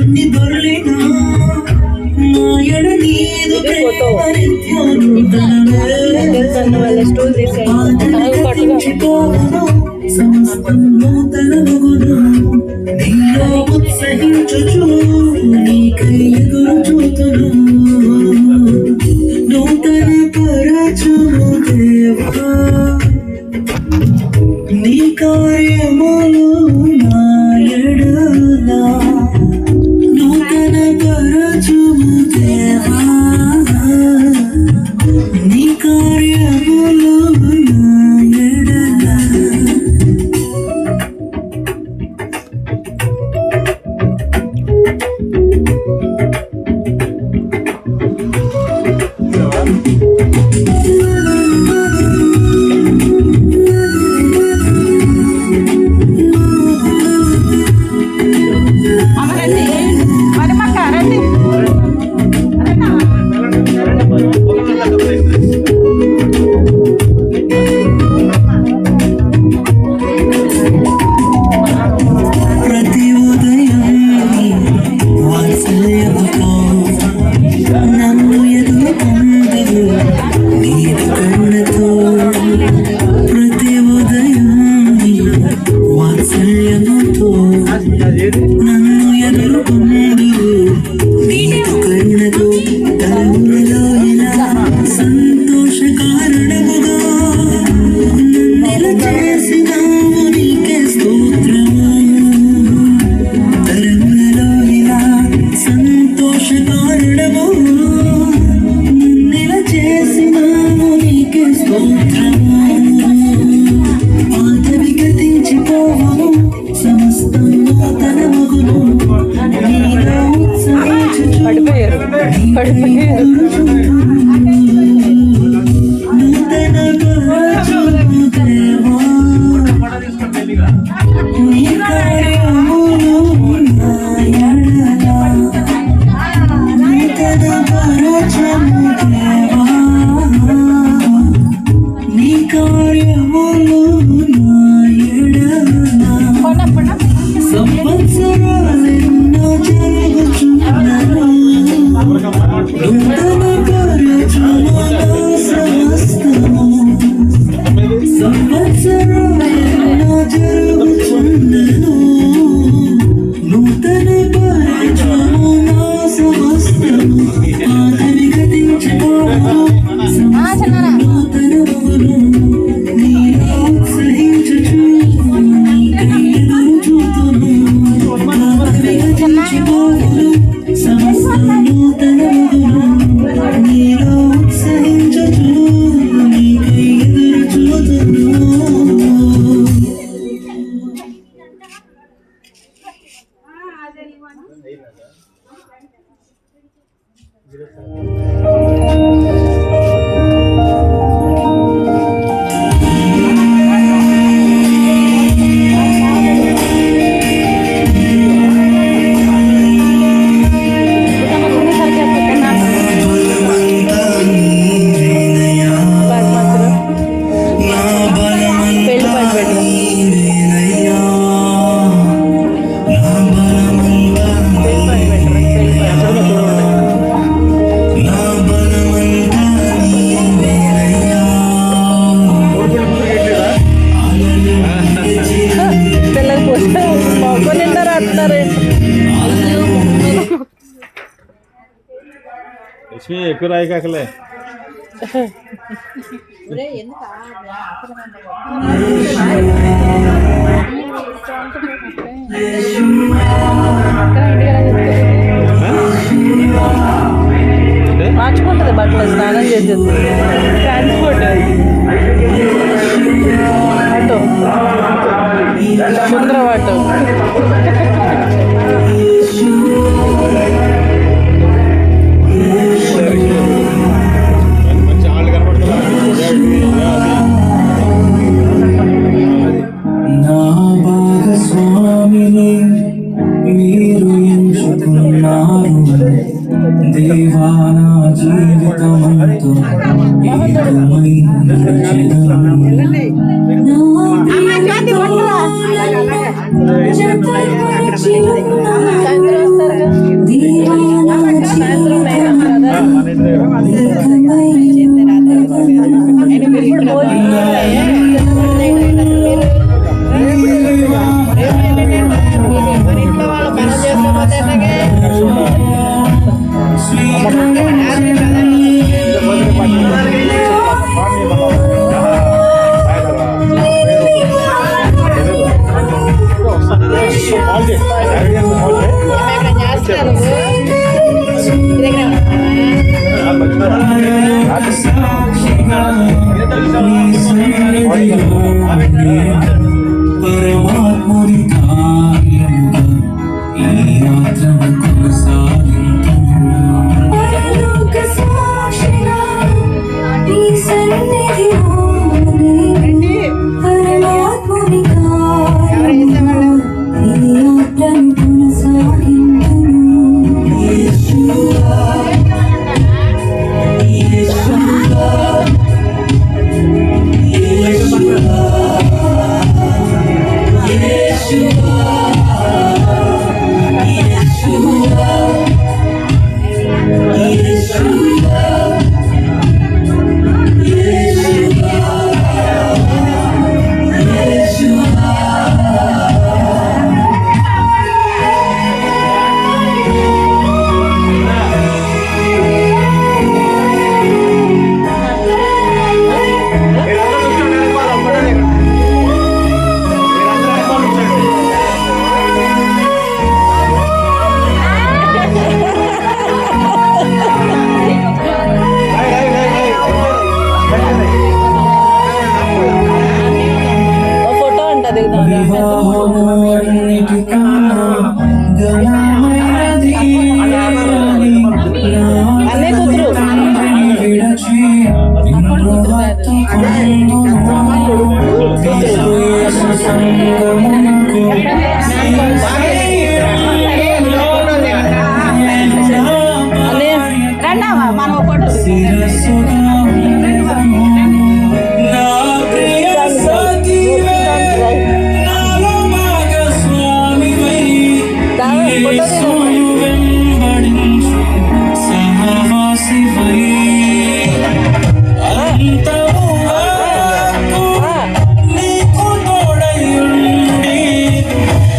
ఎన్ని దొరలేనా మాయడ నీదు సమస్తం నూతన మగును నీలో ఉత్సహించుచు నీకై ఎదురు చూతును నూతన పరచుము దేవా నీ కార్యములు నా ఎడల నూతన పరచుము దేవా నీ కార్యములు నా ఎడల ఎక్కువ రాయి కాకలే మార్చుకుంటుంది బట్టలు స్నానం చేసేది ట్రాన్స్పోర్ట్ ఆటో సుందర ఆటో నా భాగస్వామిని మీరు ఎంచుకున్నారు దేవా నా జీవితమంతో ఏకమై నడిచెదను యాత్రను కొనసాగింతును. పరలోక సాక్షిగా నీ సన్నిధిలో నేను పరమాత్ముని కార్యముగా ఈ యాత్రను కొనసాగింతును. యేషువా, యేషువా, యేషువా, యేషువా, యేషువా, యేషువా, యేషువా. ఓ ఫోటో ఉంటుంది వివాహము అన్నిటికన్నా ఘనమైనది అని నా తండ్రిని విడచి నిన్ను హత్తుకొందును. క్రీస్తు యేసు సంగమునకు శిరస్సుగా ఉండెదను. నా ప్రియ సఖివే, నాలో భాగస్వామివై, యేసును వెంబడించు సహవాసివై, అంతము వరకు నీకు తోడై ఉండి,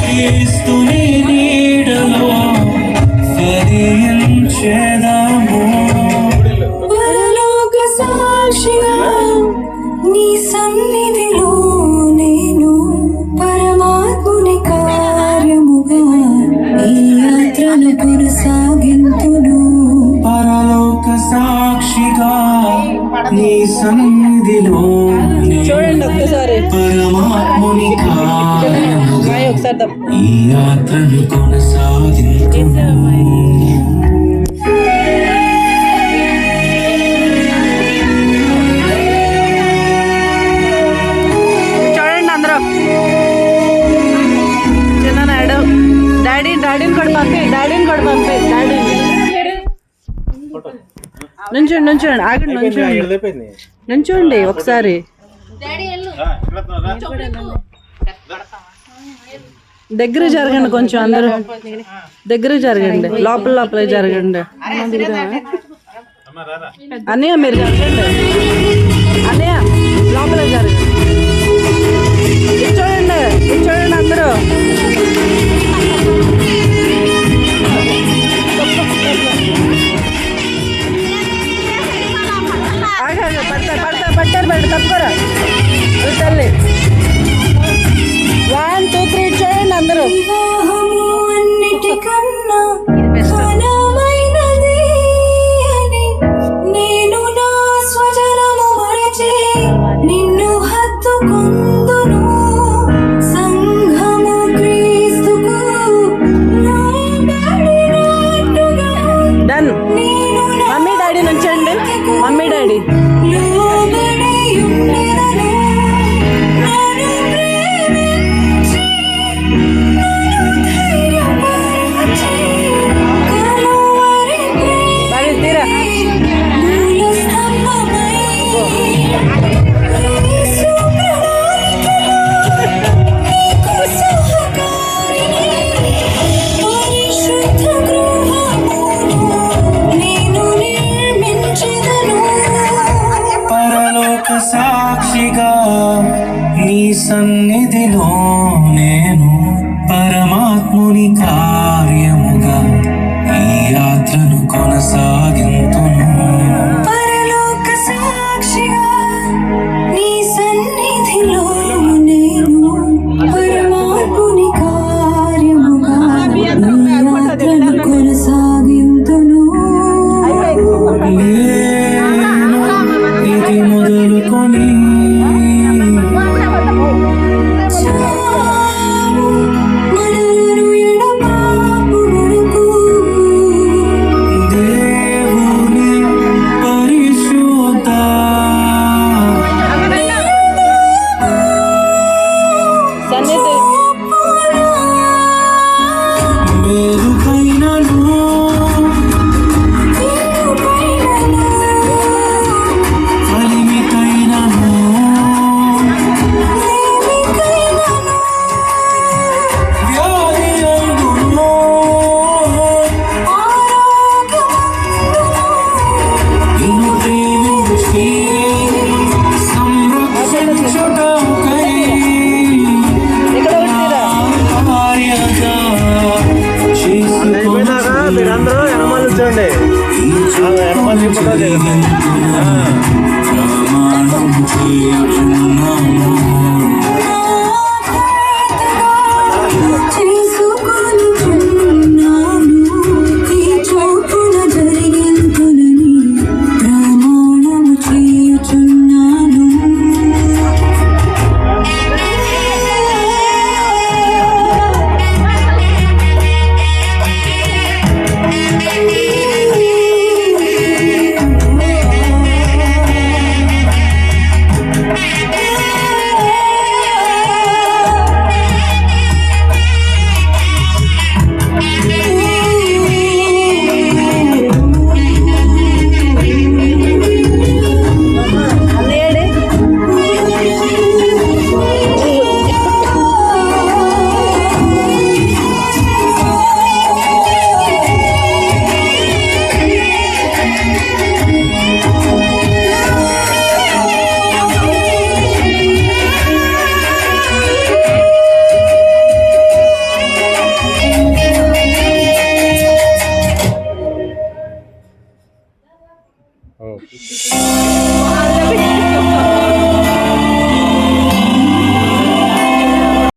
క్రీస్తుని నీడలో ఫలించెదము. పరలోక సాక్షిగా నీ సన్నిధిలో నేను పరమాత్ముని కార్యముగా ఈ యాత్రను కొనసాగింతును. పరలోక సాక్షిగా నీ సన్నిధిలో చూడండి ఒక్కసారి పరమాత్ముని కార్యముగా హాయ్ ఒకసారి తప్ప ఈ యాత్రను కొనసాగింతును. చూడండి అందరూ చిన్నాడు డాడీని కూడా పంపి డాడీ నుంచోండి ఆగండి నుంచోండి ఒకసారి దగ్గర జరగండి కొంచెం అందరూ దగ్గర జరగండి లోపల జరగండి అన్నయ్య మీరు జరగండి అన్నయ్య లోపల జరగండి కూర్చోండి అందరూ పట్టారు తప్పుకోరా తల్లి 1 2 3 చూడండి అందరూ వివాహము అన్నిటికన్నా ఘనమైనది అని నేను నా స్వజనము మరచి నిన్ను హత్తుకొందును. సంఘము క్రీస్తుకు లోబడినట్టుగా డన్ నేను నా మమ్మీ డాడీ నుంచండి మమ్మీ డాడీ లోబడి ఉండెదను. నన్ను ప్రేమించి నన్ను ధైర్యపరచి కలువరి బాగా తీరా మూల స్తంభమై యేసు ప్రణాళికలో నీకు సహకారిణి. పరిశుద్ధ గృహమును నేను నిర్మించెదను. పరలోక సాక్షిగా నీ సన్నిధిలో నేను పరమాత్ముని కార్యముగా ఈ యాత్రను కొనసాగింతును. పరలోక సాక్షిగా నీ సన్నిధిలో నేను పరమాత్ముని కార్యముగా ఈ యాత్రను కొనసాగింతును. నేను ఇది మొదలుకొని చావు మనలను ఎడబాపు వరకు పता चलेगा। हाँ